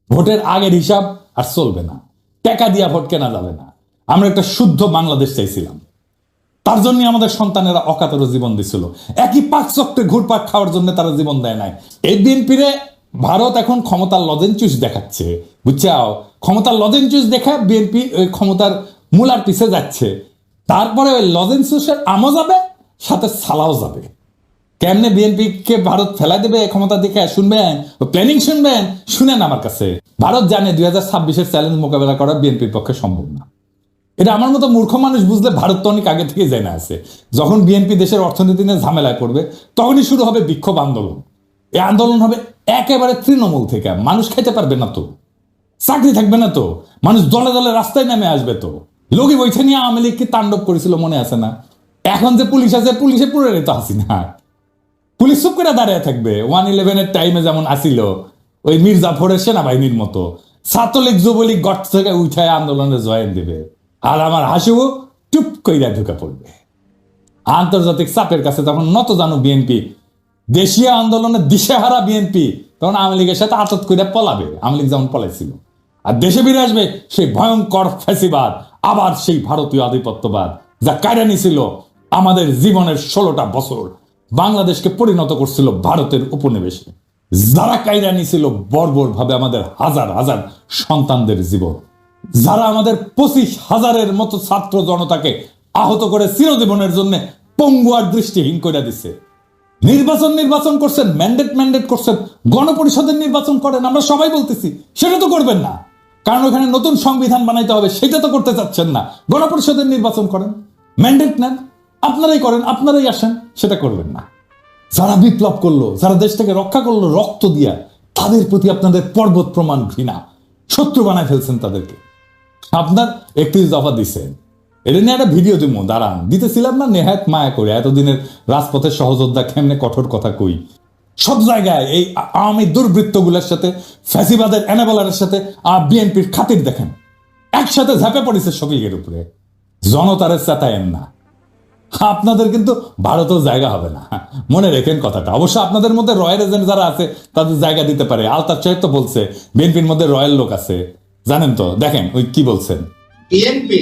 ভোটের আগের হিসাব আর চলবে না, টাকা দিয়া ভোট কেনা যাবে না। আমরা একটা শুদ্ধ বাংলাদেশ চাইছিলাম, তার জন্য আমাদের সন্তানেরা অকাতরে জীবন দিছিল। একই পাক চক্রে ঘুরপাক খাওয়ার জন্য তারা জীবন দেয় নাই। এই বিএনপিরে ভারত এখন ক্ষমতার লজেনচুস দেখাচ্ছে, বুঝছাও? ক্ষমতার লজেনচুস দেখা বিএনপি ওই ক্ষমতার মূলার পিছে যাচ্ছে। তারপরে ওই লজেনচুসের আমও যাবে, সাথে সালাও যাবে। কেমনে বিএনপি কে ভারত ফেলাই দেবে ক্ষমতা দেখে শুনবেন, প্ল্যানিং শুনবেন, শুনেন আমার কাছে। ভারত জানে 2026-এর চ্যালেঞ্জ মোকাবেলা করা বিএনপির পক্ষে সম্ভব না। এটা আমার মতো মূর্খ মানুষ বুঝলে ভারত তো অনেক আগে থেকে জানা আছে। যখন বিএনপি দেশের অর্থনীতি নিয়ে ঝামেলায় পড়বে, তখনই শুরু হবে বিক্ষোভ আন্দোলন। এই আন্দোলন হবে একেবারে তৃণমূল থেকে। মানুষ খেতে পারবে না তো, চাকরি থাকবে না তো, মানুষ দলে দলে রাস্তায় নেমে আসবে তো। লোকে বইছে নিয়ে আওয়ামী লীগ কি তাণ্ডব করেছিল মনে আছে না? এখন যে পুলিশ আছে, পুলিশে পুরে রেতো হাসিনা। পুলিশ চুপ করে দাঁড়িয়ে থাকবে। 111-এর টাইমে যেমন আসিল ওই মির্জাফরের সেনাবাহিনীর মতো, ছাত্রলীগ যুবলীগ গঠ থেকে উঠায় আন্দোলনে জয়েন দেবে, আর আমার হাসিও চুপ কইরা ঢুকে পড়বে। আন্তর্জাতিক চাপের কাছে তখন নত জানো বিএনপি, দেশীয় আন্দোলনে দিশেহারা বিএনপি তখন আওয়ামী লীগের সাথে আতত করে পলাবে, আওয়ামী লীগ যেমন পলাইছিল। আর দেশে ফিরে আসবে সেই ভয়ঙ্কর ফ্যাসিবাদ, আবার সেই ভারতীয় আধিপত্যবাদ, যা কায়রানি ছিল আমাদের জীবনের 16টা বছর, বাংলাদেশকে পরিণত করছিল ভারতের উপনিবেশে। যারা কায়রানি ছিল বর্বর ভাবে আমাদের হাজার হাজার সন্তানদের জীবন, যারা আমাদের 25,000-এর মতো ছাত্র জনতাকে আহত করে চিরজীবনের জন্য পঙ্গু আর দৃষ্টিহীন করে দিচ্ছে। নির্বাচন করছেন, ম্যান্ডেট করছেন, গণপরিষদের নির্বাচন করেন, আমরা সবাই বলতেছি সেটা তো করবেন না, কারণ ওখানে নতুন সংবিধান বানাইতে হবে, সেটা তো করতে চাচ্ছেন না। গণপরিষদের নির্বাচন করেন, ম্যান্ডেট নেন, আপনারাই করেন, আপনারাই আসেন, সেটা করবেন না। যারা বিপ্লব করলো, যারা দেশটাকে রক্ষা করলো রক্ত দিয়া, তাদের প্রতি আপনাদের পর্বত প্রমাণ ঘৃণা, শত্রু বানায় ফেলছেন তাদেরকে। আপনার 31 দফা দিচ্ছেন, এটা নিয়ে একটা ভিডিও দিব, দাঁড়ান, দিতেছিলাম না নেহাত মায়া করে, এতদিনের রাজপথের সহযোদ্ধা কেমনে কঠোর কথা কই। সব জায়গায় এই আওয়ামী দুর্বৃত্তগুলোর সাথে, ফ্যাসিবাদের এনাবেলারের সাথে বিএনপির খাতির দেখেন, একসাথে ঝাঁপে পড়েছে শফিকের উপরে। জনতারে চেতায়েন না, আপনাদের কিন্তু ভারতেও জায়গা হবে না, মনে রেখেন কথাটা। অবশ্য আপনাদের মধ্যে রয়্যাল এজেন্ট যারা আছে তাদের জায়গা দিতে পারে। আলতাফ সাহেব তো বলছে বিএনপির মধ্যে রয়্যাল লোক আছে, জানেন তো, দেখেন ওই কি বলছেন। বিএনপি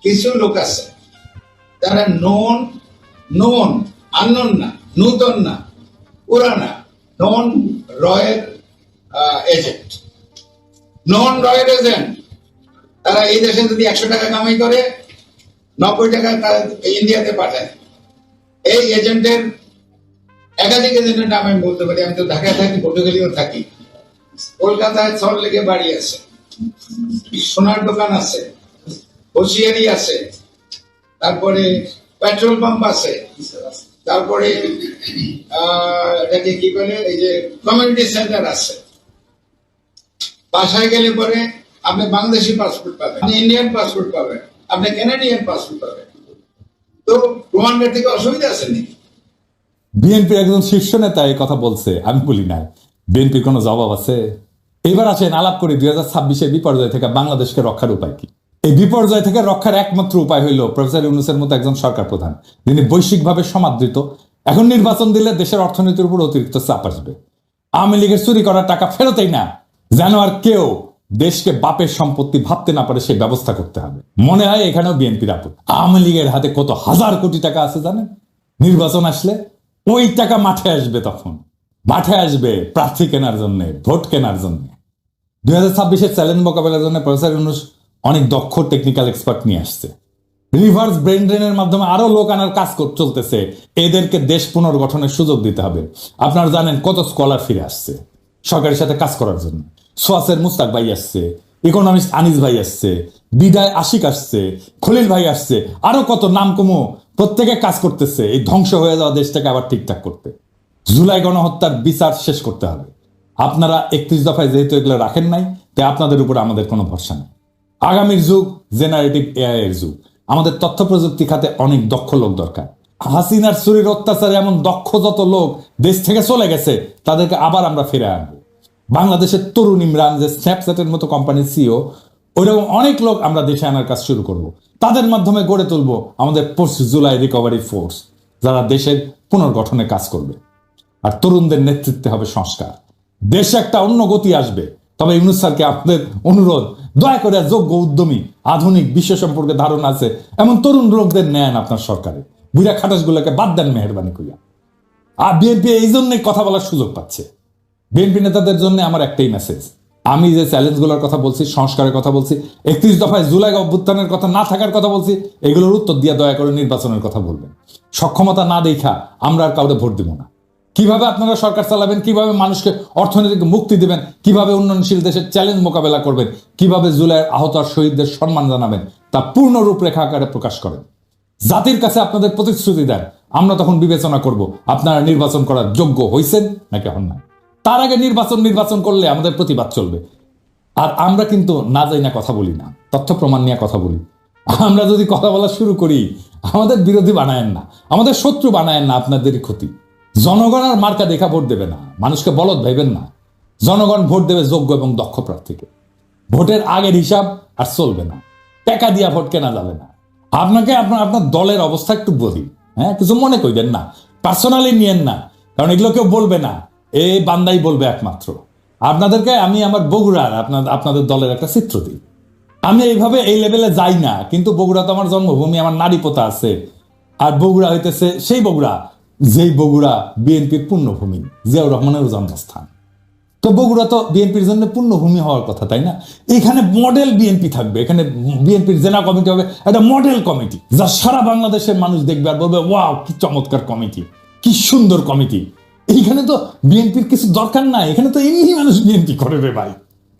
কিছু লোক আছে যারা নন আননোন না, নূতন না, পুরানা, নন রয়্যাল এজেন্ট। নন রয়্যাল এজেন্ট তারা এই দেশে যদি 100 টাকা কামাই করে, 90 টাকা তারা ইন্ডিয়াতে পাঠায়। এই এজেন্টের একাধিক এজেন্টের নাম আমি বলতে পারি। আমি তো ঢাকায় থাকি, পটুয়াখালীও থাকি, কলকাতায় সল্ট লেকে বাড়ি আছে, সোনার দোকান আছে, হোশিয়ারি আছে, তারপরে পেট্রোল পাম্প আছে, তারপরে এটাকে কি বলে, এই যে কমিউনিটি সেন্টার আছে। বাসায় গেলে পরে আপনি বাংলাদেশি পাসপোর্ট পাবেন, আপনি ইন্ডিয়ান পাসপোর্ট পাবেন, আপনি কানাডিয়ান পাসপোর্ট পাবেন। তো প্রমাণের থেকে অসুবিধা আছে নাকি? বিএনপির একজন শীর্ষ নেতা এই কথা বলছে, আমি বলি না। বিএনপির কোনো জবাব আছে? এবার আসেন আলাপ করি 2026-এর বিপর্যয় থেকে বাংলাদেশকে রক্ষার উপায় কি। এই বিপর্যয় থেকে রক্ষার একমাত্র উপায় হইল প্রফেসর ইউনূসের মতো একজন সরকার প্রধান, যিনি বৈশ্বিকভাবে সমাদৃত। এখন নির্বাচন দিলে দেশের অর্থনীতির উপর অতিরিক্ত চাপ আসবে। আওয়ামী লীগের চুরি করার টাকা ফেরতেই না, যেন আর কেউ দেশকে বাপের সম্পত্তি ভাবতে না পারে, সেই ব্যবস্থা করতে হবে। মনে হয় এখানেও বিএনপির আপদ। আওয়ামী লীগের হাতে কত হাজার কোটি টাকা আছে জানেন? নির্বাচন আসলে ওই টাকা মাঠে আসবে, তখন মাঠে আসবে প্রার্থী কেনার জন্য, ভোট কেনার জন্য। 2026-এর চ্যালেঞ্জ মোকাবেলার জন্য প্রফেসর ইউনূস অনেক দক্ষ টেকনিক্যাল এক্সপার্ট নিয়ে আসছে। রিভার্স ব্রেন ড্রেনের মাধ্যমে আরো লোক আনার কাজ চলতেছে। এদেরকে দেশ পুনর্গঠনের সুযোগ দিতে হবে। আপনারা জানেন কত স্কলার ফিরে আসছে সরকারের সাথে কাজ করার জন্য। সোয়াসের মুস্তাক ভাই আসছে, ইকোনমিস্ট আনিস ভাই আসছে, বিদায় আশিক আসছে, খলিল ভাই আসছে, আরো কত নাম কমো, প্রত্যেকে কাজ করতেছে এই ধ্বংস হয়ে যাওয়া দেশটাকে আবার ঠিকঠাক করতে। জুলাই গণহত্যার বিচার শেষ করতে হবে। আপনারা 31 দফায় যেহেতু এগুলো রাখেন নাই, তাই আপনাদের উপর আমাদের কোনো ভরসা নেই। আগামীর যুগ জেনারেটিভ এআই এর যুগ। আমাদের তথ্য প্রযুক্তি খাতে অনেক দক্ষ লোক দরকার। হাসিনার চুরির অত্যাচারে এমন দক্ষ যত লোক দেশ থেকে চলে গেছে, তাদেরকে আবার আমরা ফিরে আনবো। বাংলাদেশের তরুণ ইমরান, যে স্ন্যাপচ্যাটের মতো কোম্পানির সিও, ওইরকম অনেক লোক আমরা দেশে আনার কাজ শুরু করব। তাদের মাধ্যমে গড়ে তুলবো আমাদের পোস্ট জুলাই রিকভারি ফোর্স, যারা দেশের পুনর্গঠনে কাজ করবে। আর তরুণদের নেতৃত্বে হবে সংস্কার। দেশে একটা অন্য গতি আসবে। তবে ইউনূস স্যারকে আপনাদের অনুরোধ, দয়া করে যোগ্য, উদ্যমী, আধুনিক, বিশ্ব সম্পর্কে ধারণা আছে এমন তরুণ লোকদের নেন আপনার সরকারে। বুড়া খাটাসগুলোকে বাদ দেন মেহরবানি করিয়া। আর বিএনপি এই জন্যই কথা বলার সুযোগ পাচ্ছে। বিএনপি নেতাদের জন্য আমার একটাই মেসেজ, আমি যে চ্যালেঞ্জগুলোর কথা বলছি, সংস্কারের কথা বলছি, 31 দফায় জুলাই অভ্যুত্থানের কথা না থাকার কথা বলছি, এগুলোর উত্তর দিয়ে দয়া করে নির্বাচনের কথা বলবেন। সক্ষমতা না দেখা আমরা আর কাউকে ভোট দিব না। কিভাবে আপনারা সরকার চালাবেন, কিভাবে মানুষকে অর্থনৈতিক মুক্তি দিবেন, কিভাবে উন্নয়নশীল দেশের চ্যালেঞ্জ মোকাবেলা করবেন, কিভাবে জুলাইয়ের আহত আর শহীদদের সম্মান জানাবেন, তা পূর্ণ রূপরেখা আকারে প্রকাশ করেন। জাতির কাছে আপনাদের প্রতিশ্রুতি দেন, আমরা তখন বিবেচনা করব আপনারা নির্বাচন করার যোগ্য হইছেন নাকি হন না। তার আগে নির্বাচন করলে আমাদের প্রতিবাদ চলবে। আর আমরা কিন্তু না যাই না কথা বলি না, তথ্য প্রমাণ নিয়ে কথা বলি। আমরা যদি কথা বলা শুরু করি, আমাদের বিরোধী বানায়েন না, আমাদের শত্রু বানায়েন না, আপনাদেরই ক্ষতি। জনগণ আর মার্কা দেখা ভোট দেবে না, মানুষকে বলদ ভাইবেন না। জনগণ ভোট দেবে যোগ্য এবং দক্ষ প্রার্থীকে। ভোটের আগের হিসাব আর চলবে না, টাকা দিয়া ভোট কেনা যাবে না। আপনাকে আপনার দলের অবস্থা একটু বলি, হ্যাঁ, কিছু মনে করবেন না, পার্সোনালি নিয়েন না, কারণ এগুলো কেউ বলবে না, এই বান্দাই বলবে একমাত্র। আপনাদেরকে আমি আমার বগুড়ার আপনাদের দলের একটা চিত্র দিই। আমি এইভাবে এই লেভেলে যাই না, কিন্তু বগুড়া তো আমার জন্মভূমি, আমার নারী পোতা আছে। আর বগুড়া হইতেছে সেই বগুড়া, যেই বগুড়া বিএনপির পুণ্যভূমি, জিয়াউর রহমানের জন্মস্থান। তো বগুড়া তো বিএনপির জন্য পুণ্যভূমি হওয়ার কথা, তাই না? এখানে মডেল বিএনপি থাকবে, এখানে বিএনপির জেলা কমিটি হবে একটা মডেল কমিটি, যা সারা বাংলাদেশের মানুষ দেখবে আর বলবে ওয়াও কি চমৎকার কমিটি, কি সুন্দর কমিটি। এইখানে তো বিএনপির কিছু দরকার নাই, এখানে তো এমনি মানুষ বিএনপি করে রে ভাই।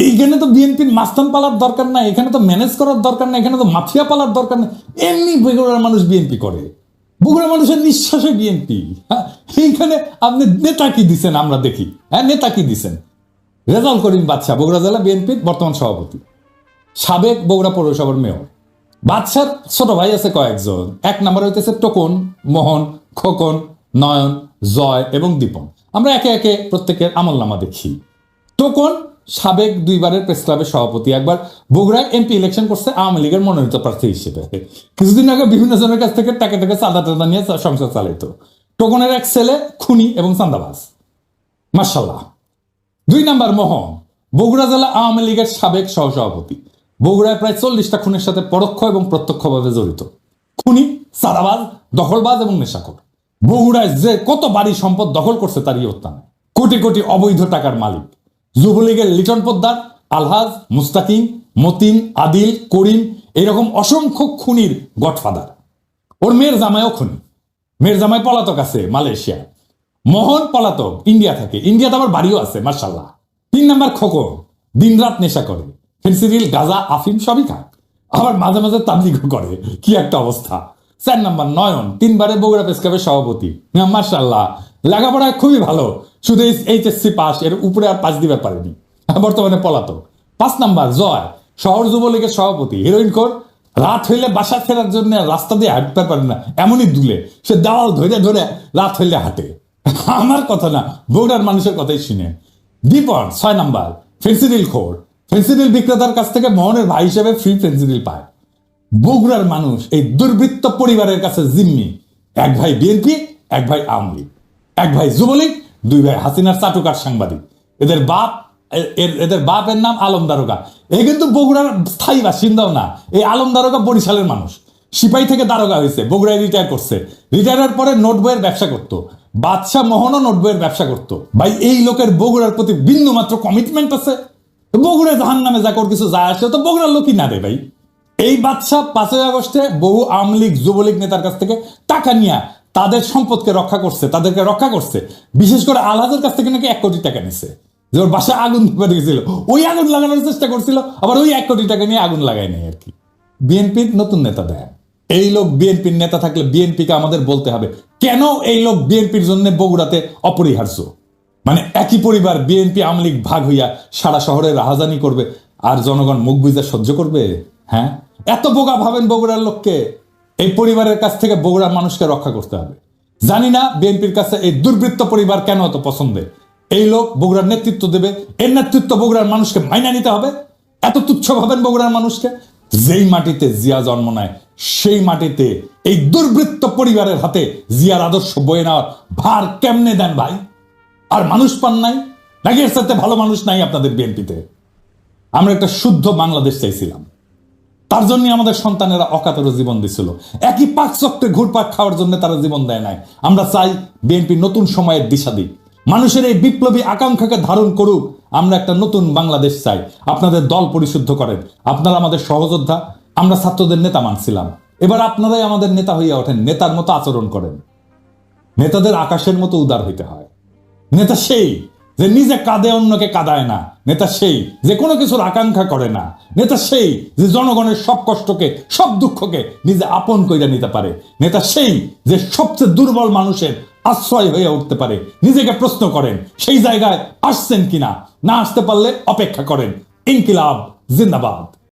এইখানে তো বিএনপির মাস্তান পালার দরকার নাই, এখানে তো ম্যানেজ করার দরকার নাই, এখানে তো মাফিয়া পালার দরকার নেই, এমনি বগুড়ার মানুষ বিএনপি করে। বগুড়া মানুষের নিঃশ্বাসে বিএনপি। এইখানে আপনি নেতা কি দিচ্ছেন আমরা দেখি, হ্যাঁ, নেতা কি দিচ্ছেন? রেজাউল করিম বাদশা বগুড়া জেলা বিএনপির বর্তমান সভাপতি, সাবেক বগুড়া পৌরসভার মেয়র। বাদশার ছোট ভাই আছে কয়েকজন, এক নাম্বার হইতেছে টোকন, মোহন, খোকন, নয়ন, জয় এবং দীপন। আমরা একে একে প্রত্যেকের আমলনামা দেখি। টোকন সাবেক 2 বারের প্রেস ক্লাবের সভাপতি, একবার বগুড়ায় এমপি ইলেকশন করছে আওয়ামী লীগের মনোনীত প্রার্থী হিসেবে। কিছুদিন আগে বিভিন্ন জনের কাছ থেকে টাকা চাঁদা টাদা নিয়ে সংসার চালাইতো। টোকনের এক ছেলে খুনি এবং চাঁদাবাজ, মার্শাল্লাহ। 2 নাম্বার মোহন, বগুড়া জেলা আওয়ামী লীগের সাবেক সহসভাপতি, বগুড়ায় প্রায় 40টা খুনের সাথে পরোক্ষ এবং প্রত্যক্ষভাবে জড়িত। খুনি, চাঁদাবাজ, দখলবাজ এবং নেশাখোর। বগুড়ায় যে কত বাড়ি সম্পদ দখল করছে তার ইয়ত্তা নেই। কোটি কোটি অবৈধ টাকার মালিক। যুবলীগের লিটন পোদ্দার, আলহাজ, মুস্তাকিম, মতিন, আদিল, করিম, এরকম অসংখ্য খুনির গডফাদার। ওর মেয়ের জামাইও খুনি, মেয়ের জামাই পলাতক আছে মালয়েশিয়া। মোহন পলাতক, ইন্ডিয়া থাকে, ইন্ডিয়াতে আমার বাড়িও আছে মার্শাল্লাহ। 3 নাম্বার খোকন, দিনরাত নেশা করে, ফেন্সিডিল, গাঁজা, আফিম সবই খায়, আবার মাঝে মাঝে তাবলিগও করে, কি একটা অবস্থা। 4 নাম্বার নয়ন, 3 বারে বগুড়া প্রেস ক্লাবের সভাপতি, মার্শাল্লাহ, লেখাপড়ায় খুবই ভালো, শুধু এইচএসসি পাস, এর উপরে আর পাস দিতে পারেনি, বর্তমানে পলাতক। 5 নাম্বার জয়, শহর যুবলীগের সভাপতি, হিরোইন খোর, রাত হইলে বাসা ফেরার জন্য রাস্তা দিয়ে হাঁটতে পারে না, এমনই দুলে, সে দেওয়াল ধরে ধরে রাত হইলে হাঁটে। আমার কথা না, বগুড়ার মানুষের কথাই শুনে। দীপন 6 নাম্বার, ফেন্সিডিল খোর, ফেন্সিডিল বিক্রেতার কাছ থেকে মোহনের ভাই হিসেবে ফ্রি ফেন্সিডিল পায়। বগুড়ার মানুষ এই দুর্বৃত্ত পরিবারের কাছে জিম্মি। এক ভাই বিএনপি, এক ভাই আওয়ামী লীগ, এক ভাই যুবলীগ, 2 ভাই হাসিনার চাটুকার সাংবাদিক। এদের বাপের নাম আলম দারোগা। এ কিন্তু বগুড়ার স্থায়ী বাসিন্দাও না, এই আলম দারোগা বরিশালের মানুষ, সিপাহী থেকে দারোগা হয়েছে, বগুড়ায় রিটায়ার করছে। রিটায়ারের পরে নোট বইয়ের ব্যবসা করতো। বাদশাহ মোহনও নোট বইয়ের ব্যবসা করতো। ভাই এই লোকের বগুড়ার প্রতি বিন্দু মাত্র কমিটমেন্ট আছে? বগুড়ায় জাহান নামে যা কর কিছু যায় আসে, তো বগুড়ার লোকই না রে ভাই। এই বাদশাহ 5ই আগস্টে বহু আওয়ামী লীগ যুবলীগ নেতার কাছ থেকে টাকা নিয়ে তাদের সম্পদকে রক্ষা করছে, তাদেরকে রক্ষা করছে। বিশেষ করে আলহাজের কাছ থেকে নাকি 1 কোটি টাকা নিছে, যে ওর বাসায় আগুন ধরে গেছিল, ওই আগুন লাগানোর চেষ্টা করছিল, আবার ওই 1 কোটি টাকা নিয়ে আগুন লাগায় নেই আর কি। বিএনপির নতুন নেতা দেয়, এই লোক বিএনপির নেতা থাকলে বিএনপিকে আমাদের বলতে হবে কেন এই লোক বিএনপির জন্য বগুড়াতে অপরিহার্য। মানে একই পরিবার বিএনপি আওয়ামী লীগ ভাগ হইয়া সারা শহরে রাহাজানি করবে, আর জনগণ মুখ বুঝে সহ্য করবে? হ্যাঁ, এত বোকা ভাবেন বগুড়ার লোককে? এই পরিবারের কাছ থেকে বগুড়ার মানুষকে রক্ষা করতে হবে। জানি না বিএনপির কাছে এই দুর্বৃত্ত পরিবার কেন এত পছন্দের। এই লোক বগুড়ার নেতৃত্ব দেবে, এর নেতৃত্ব বগুড়ার মানুষকে মাইনা নিতে হবে। এত তুচ্ছ ভাবেন বগুড়ার মানুষকে? যেই মাটিতে জিয়া জন্ম নেয় সেই মাটিতে এই দুর্বৃত্ত পরিবারের হাতে জিয়ার আদর্শ বয়ে নেওয়ার ভার কেমনে দেন ভাই? আর মানুষ পান নাই নাকি? এর সাথে ভালো মানুষ নাই আপনাদের বিএনপিতে? আমরা একটা শুদ্ধ বাংলাদেশ চাইছিলাম। তার জন্য আমাদের সন্তানেরা অকাতরে জীবন দিছিল। একই পাক চক্রে ঘুরপাক খাওয়ার জন্য তারা জীবন দেয় নাই। আমরা চাই বিএনপি নতুন সময়ের দিশা দিক, মানুষের এই বিপ্লবী আকাঙ্ক্ষাকে ধারণ করুক। আমরা একটা নতুন বাংলাদেশ চাই। আপনাদের দল পরিশুদ্ধ করেন, আপনারা আমাদের সহযোদ্ধা। আমরা ছাত্রদের নেতা মানছিলাম, এবার আপনারাই আমাদের নেতা হইয়া ওঠেন, নেতার মতো আচরণ করেন। নেতাদের আকাশের মতো উদার হইতে হয়। নেতা সেই যে নিজে কাঁদে, অন্যকে কাঁদায় না। নেতা সেই যে কোনো কিছুর আকাঙ্ক্ষা করে না। নেতা সেই যে জনগণের সব কষ্টকে, সব দুঃখকে নিজে আপন কইরা নিতে পারে। নেতা সেই যে সবচেয়ে দুর্বল মানুষের আশ্রয় হয়ে উঠতে পারে। নিজেকে প্রশ্ন করেন সেই জায়গায় আসছেন কিনা, না আসতে পারলে অপেক্ষা করেন। ইনকিলাব জিন্দাবাদ।